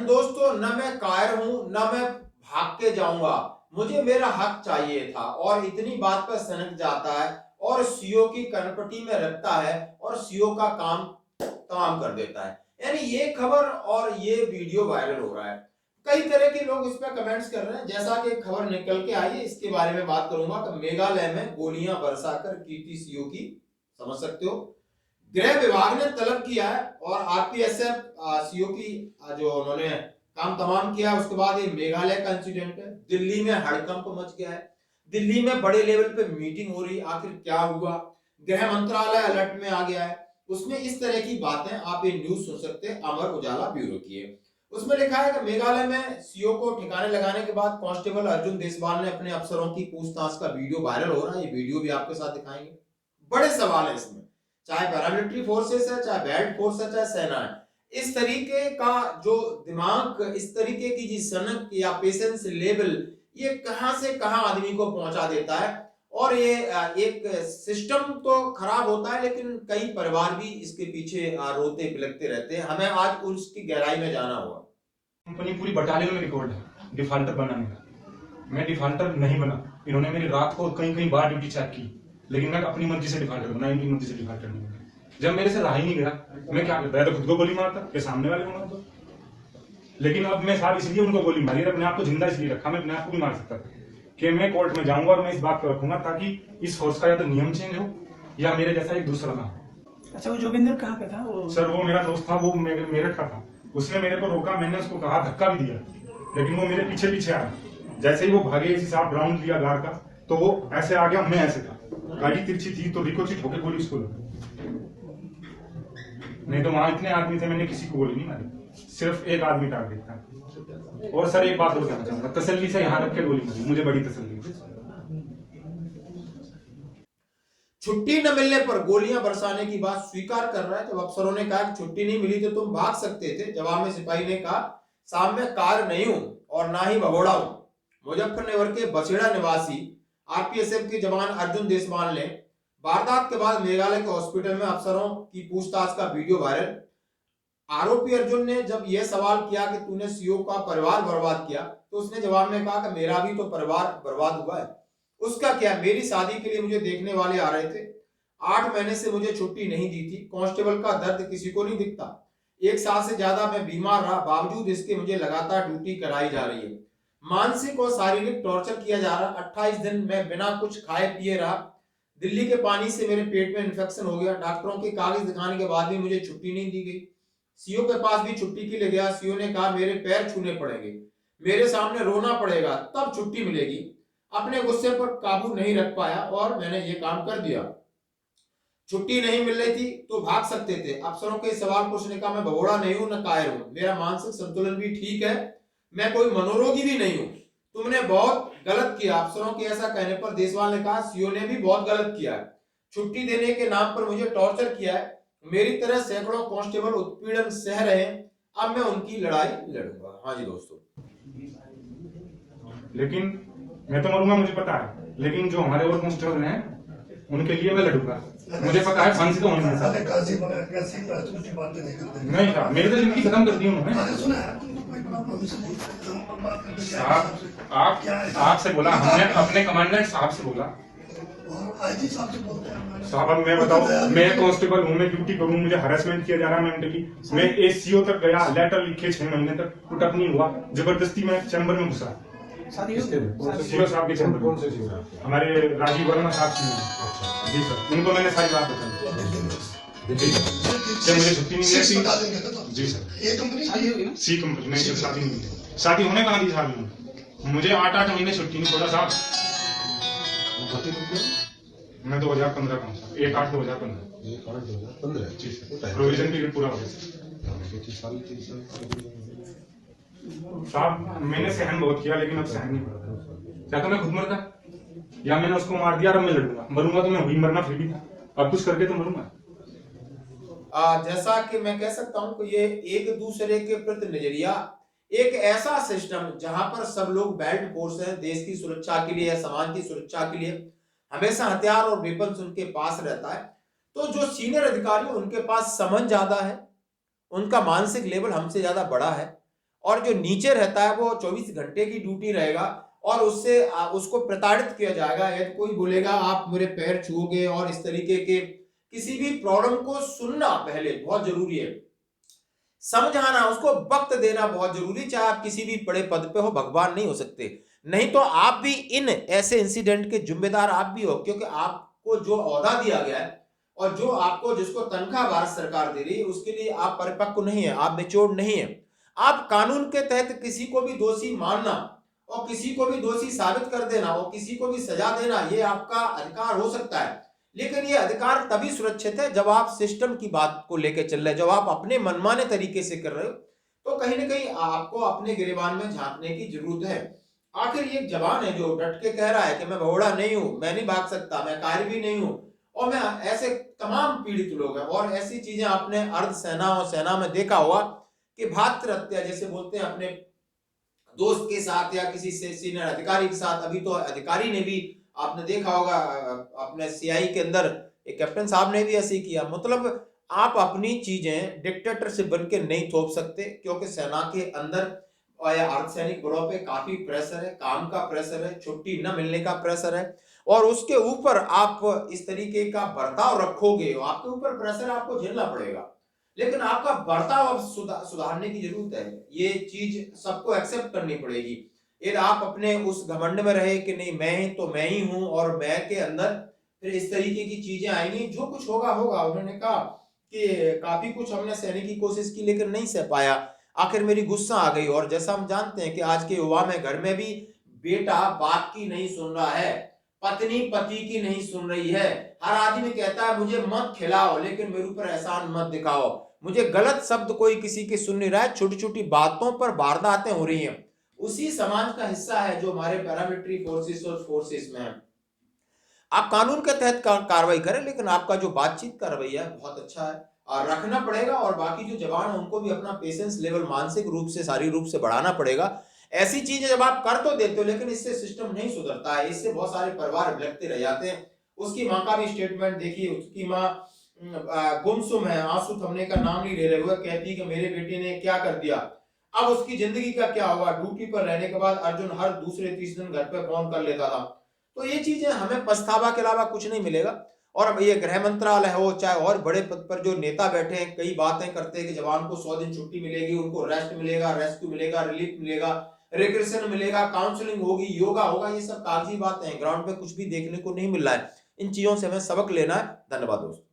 दोस्तों, न मैं कायर हूं न मैं भाग के जाऊंगा। मुझे मेरा हक चाहिए था और इतनी बात पर सनक जाता है और सीओ की कनपटी में रखता है और सीओ का काम तमाम कर देता है। यानी ये खबर और ये वीडियो वायरल हो रहा है। कई तरह के लोग इस पर कमेंट्स कर रहे हैं। जैसा कि खबर निकल के आई है, इसके बारे में बात करूंगा कि मेघालय में गोलियां बरसाकर कीर्ति सीओ की, समझ सकते हो। गृह विभाग ने तलब किया है और आरपीएसएफ सीओ की जो उन्होंने काम तमाम किया। उसके बाद ये मेघालय का इंसिडेंट है। दिल्ली में हड़कंप मच गया है। दिल्ली में बड़े लेवल पे मीटिंग हो रही, आखिर क्या हुआ। गृह मंत्रालय अलर्ट में आ गया है। उसमें इस तरह की बातें आप ये न्यूज सुन सकते हैं अमर उजाला ब्यूरो की है। उसमें लिखा है कि मेघालय में सीओ को ठिकाने लगाने के बाद कांस्टेबल अर्जुन देसवाल ने अपने अफसरों की पूछताछ का वीडियो वायरल हो रहा है। ये वीडियो भी आपके साथ दिखाएंगे। बड़े सवाल है इसमें, चाहे पैरामिलिट्री फोर्सेस है, चाहे बेल्ट फोर्स है, चाहे सेना है। इस तरीके का जो दिमाग, इस तरीके की जी सनक या पेशेंस लेवल, ये कहां से कहां आदमी को पहुंचा देता है। और ये एक सिस्टम तो खराब होता है, लेकिन कई परिवार भी इसके पीछे रोते बिलखते रहते हैं। हमें आज उसकी गहराई में जाना होगा। कंपनी पूरी बटालियन में रिकॉर्ड है डिफॉल्टर बनाने का। मैं डिफॉल्टर नहीं बना। इन्होंने मेरी रात को कई कई बार ड्यूटी चेक की, लेकिन मैं अपनी मर्जी से डिफॉल्टर बना, इनकी मर्जी से डिफॉल्टर नहीं बना। जब मेरे से रहा ही नहीं गया, मैं क्या करता है, तो खुद को गोली मारता या सामने वाले को मारता। लेकिन अब मैं साहब इसलिए उनको गोली मारी, अपने आप को जिंदा इसलिए रखा, मैं अपने आप को भी मार सकता था कि मैं कोर्ट में जाऊंगा और मैं इस बात को रखूंगा ताकि इस फोर्स का या तो नियम चेंज हो या मेरे जैसा एक दूसरा ना हो। अच्छा, वो जोगिंदर कहाँ का था? वो सर वो मेरा दोस्त था, वो मेरठ का था। उसने मेरे को रोका, मैंने उसको कहा, धक्का भी दिया, लेकिन वो मेरे पीछे पीछे आया। जैसे ही वो भागे, इसी साथ राउंड लिया गार का, तो वो ऐसे आ गया, मैं ऐसे था। गाड़ी तिरछी थी तो रिकोचिट होकर गोली उसको लगी। नहीं तो वहां इतने आदमी थे, मैंने किसी को गोली नहीं मारी, सिर्फ एक आदमी टारगेट था। और सर एक बात और कहना चाहूंगा, तसल्ली से यहाँ रख के गोली मारी, मुझे बड़ी तसल्ली। छुट्टी न मिलने पर गोलियां बरसाने की बात स्वीकार कर रहा है। जब अफसरों ने कहा कि छुट्टी नहीं मिली तो तुम भाग सकते थे, जवाब में सिपाही ने कहा, साहब मैं कार नहीं हूं और ना ही भगोड़ा हूं। मुजफ्फरनगर के बसेड़ा निवासी आरपीएसएफ के जवान अर्जुन देसवाल ने वारदात के बाद मेघालय के हॉस्पिटल में अफसरों की पूछताछ का वीडियो वायरल। आरोपी अर्जुन ने जब यह सवाल किया कि तूने सीओ का परिवार बर्बाद किया, तो उसने जवाब में कहा कि मेरा भी तो परिवार बर्बाद हुआ है। उसका क्या, मेरी शादी के लिए मुझे देखने वाले आ रहे थे। 8 महीने से मुझे छुट्टी नहीं दी थी। कांस्टेबल का दर्द किसी को नहीं दिखता। 1 साल से ज्यादा मैं बीमार रहा, बावजूद इसके मुझे लगातार ड्यूटी कराई जा रही है। मानसिक और शारीरिक टॉर्चर किया जा रहा। 28 दिन मैं बिना कुछ खाए पिए रहा। दिल्ली के पानी से मेरे पेट में इन्फेक्शन हो गया। डॉक्टरों के कागज दिखाने के बाद भी मुझे छुट्टी नहीं दी गई। सीओ के पास भी छुट्टी के लिए गया। सीओ ने कहा मेरे पैर छूने पड़ेंगे, मेरे सामने रोना पड़ेगा, तब छुट्टी मिलेगी। अपने गुस्से पर काबू नहीं रख पाया और मैंने ये काम कर दिया। छुट्टी नहीं मिल रही थी तो भाग सकते थे। अफसरों के सवाल पूछने का मैं भगोड़ा नहीं हूं, न कायर हूं। मेरा मानसिक संतुलन भी ठीक है। मैं कोई मनोरोगी भी नहीं हूं। तुमने बहुत गलत किया। अफसरों के ऐसा कहने पर देसवाल ने कहा, सीओ ने भी बहुत गलत किया है। छुट्टी देने के नाम पर मुझे टॉर्चर किया है। मेरी तरह सैकड़ों कांस्टेबल उत्पीड़न सह रहे हैं। अब मैं उनकी लड़ाई लड़ूंगा। हाँ जी दोस्तों, लेकिन मैं तो मरूंगा, मुझे पता है, लेकिन जो हमारे और कांस्टेबल हैं उनके लिए मैं लड़ूंगा। मुझे पता है फांसी तो होनी है। नहीं था, मेरी तो जिंदगी खत्म कर दी उन्होंने। आपसे बोला हमने, अपने कमांडेंट साहब से बोला, साहब अब मैं बताऊं, मैं कांस्टेबल हूं, मैं ड्यूटी करूं, मुझे हरासमेंट किया जा रहा है मेंटली। मैं एसीओ तक गया, लेटर लिखे 6 महीने तक, पुटअप नहीं हुआ। जबरदस्ती मैं चैम्बर में घुसा। सीओ साहब के चैम्बर में, हमारे राजीव वर्मा साहब जी सर, उनको मैंने सारी बात बताई। मुझे छुट्टी नहीं मिली जी सर। सी कंपनी नहीं, शादी नहीं मिली। शादी होने कहा थी साहब में, मुझे 8 महीने छुट्टी नहीं छोड़ा साहब। मैं 2015 का हूँ, 1/8/2015 जी सर। प्रोविजन पीरियड पूरा हो गया साहब। मैंने सहन बहुत किया, लेकिन अब सहन नहीं पड़ा। या तो मैं खुद मरता या मैंने उसको मार दिया। अब मैं लड़ूंगा, मरूंगा तो मैं वही मरना फिर भी था, अब कुछ करके तो मरूंगा। जैसा कि मैं कह सकता हूं कि ये एक दूसरे के प्रति नजरिया, एक ऐसा सिस्टम जहां पर सब लोग बेल्ट फोर्स है, देश की सुरक्षा के लिए, समाज की सुरक्षा के लिए हमेशा हथियार और वेपन्स उनके पास रहता है। तो जो सीनियर अधिकारी उनके पास समझ ज्यादा है, उनका मानसिक लेवल हमसे ज्यादा बड़ा है और जो नीचे रहता है वो 24 घंटे की ड्यूटी रहेगा और उससे उसको प्रताड़ित किया जाएगा। यदि कोई बोलेगा आप मेरे पैर छूओगे और इस तरीके के किसी भी प्रॉब्लम को सुनना पहले बहुत जरूरी है, समझाना, उसको वक्त देना बहुत जरूरी। चाहे आप किसी भी बड़े पद पे हो, भगवान नहीं हो सकते, नहीं तो आप भी इन ऐसे इंसिडेंट के जिम्मेदार आप भी हो, क्योंकि आपको जो ओहदा दिया गया है और जो आपको जिसको तनख्वाह भारत सरकार दे रही है उसके लिए आप परिपक्व नहीं है, आप मेच्योर नहीं है। आप कानून के तहत किसी को भी दोषी मानना और किसी को भी दोषी साबित कर देना और किसी को भी सजा देना, ये आपका अधिकार हो सकता है, लेकिन ये अधिकार तभी सुरक्षित है जब आप सिस्टम की बात को लेकर चल रहे हैं। जब आप अपने मनमाने तरीके से कर रहे हो तो कहीं ना कहीं आपको अपने गिरेबान में झांकने की जरूरत है। आखिर ये एक जवान है जो डट के कह रहा है कि मैं भगोड़ा नहीं हूं, मैं नहीं भाग सकता, मैं कार्य भी नहीं हूं, और मैं ऐसे तमाम पीड़ित लोग हैं। और ऐसी चीजें आपने अर्ध सेना और सेना में देखा होगा कि भातृ हत्या जैसे बोलते हैं अपने दोस्त के साथ या किसी से सीनियर अधिकारी के साथ। अभी तो अधिकारी ने भी आपने देखा होगा अपने सीआई के अंदर एक कैप्टन साहब ने भी ऐसे ही किया। मतलब आप अपनी चीजें डिक्टेटरशिप बन के नहीं थोप सकते, क्योंकि सेना के अंदर और या अर्धसैनिक बलों पे काफी प्रेशर है, काम का प्रेशर है, छुट्टी न मिलने का प्रेशर है, और उसके ऊपर आप इस तरीके का बर्ताव रखोगे, आपके ऊपर प्रेशर आपको झेलना पड़ेगा। लेकिन आपका बर्ताव अब सुधारने की जरूरत है, ये चीज सबको एक्सेप्ट करनी पड़ेगी। यदि आप अपने उस घमंड में रहे कि नहीं मैं तो मैं ही हूं और मैं के अंदर फिर इस तरीके की चीजें आएंगी, जो कुछ होगा होगा। उन्होंने कहा कि काफी कुछ हमने सहने की कोशिश की लेकिन नहीं सह पाया, आखिर मेरी गुस्सा आ गई। और जैसा हम जानते हैं कि आज के युवा में घर में भी बेटा बाप की नहीं सुन रहा है, पत्नी पति की नहीं सुन रही है, हर आदमी कहता है मुझे मत खिलाओ लेकिन मेरे ऊपर एहसान मत दिखाओ, मुझे गलत शब्द कोई किसी की सुन नहीं रहा है, छोटी छोटी बातों पर वारदातें हो रही हैं। उसी समाज का हिस्सा है जो हमारे पैरामिलिट्री फोर्सेस और फोर्सेस में है। आप कानून के तहत कार्रवाई करें, लेकिन आपका जो बातचीत का रवैया है बहुत अच्छा है और रखना पड़ेगा। और बाकी जो जवान है उनको भी अपना पेशेंस लेवल मानसिक रूप से शारीरिक रूप से बढ़ाना पड़ेगा। ऐसी चीजें जब आप कर तो देते हो लेकिन इससे सिस्टम नहीं सुधरता है, इससे बहुत सारे परिवार बिलखते रह जाते हैं। उसकी माँ का भी स्टेटमेंट देखिए, उसकी माँ गुमसुम है, आंसू थमने का नाम नहीं ले रहे हुए, कहती है कि मेरे बेटे ने क्या कर दिया, अब उसकी जिंदगी का क्या होगा। ड्यूटी पर रहने के बाद अर्जुन हर दूसरे तीसरे दिन घर पे फोन कर लेता था। तो ये चीजें हमें पछतावा के अलावा कुछ नहीं मिलेगा। और अब ये गृह मंत्रालय हो चाहे और बड़े पद पर जो नेता बैठे हैं, कई बातें करते हैं कि जवान को 100 दिन छुट्टी मिलेगी, उनको रेस्ट मिलेगा, रेस्क्यू मिलेगा, रिलीफ मिलेगा, रिक्रेशन मिलेगा, काउंसलिंग होगी, योगा होगा। ये सब कागजी बातें हैं, ग्राउंड पे कुछ भी देखने को नहीं मिल रहा है। इन चीजों से हमें सबक लेना है। धन्यवाद दोस्तों।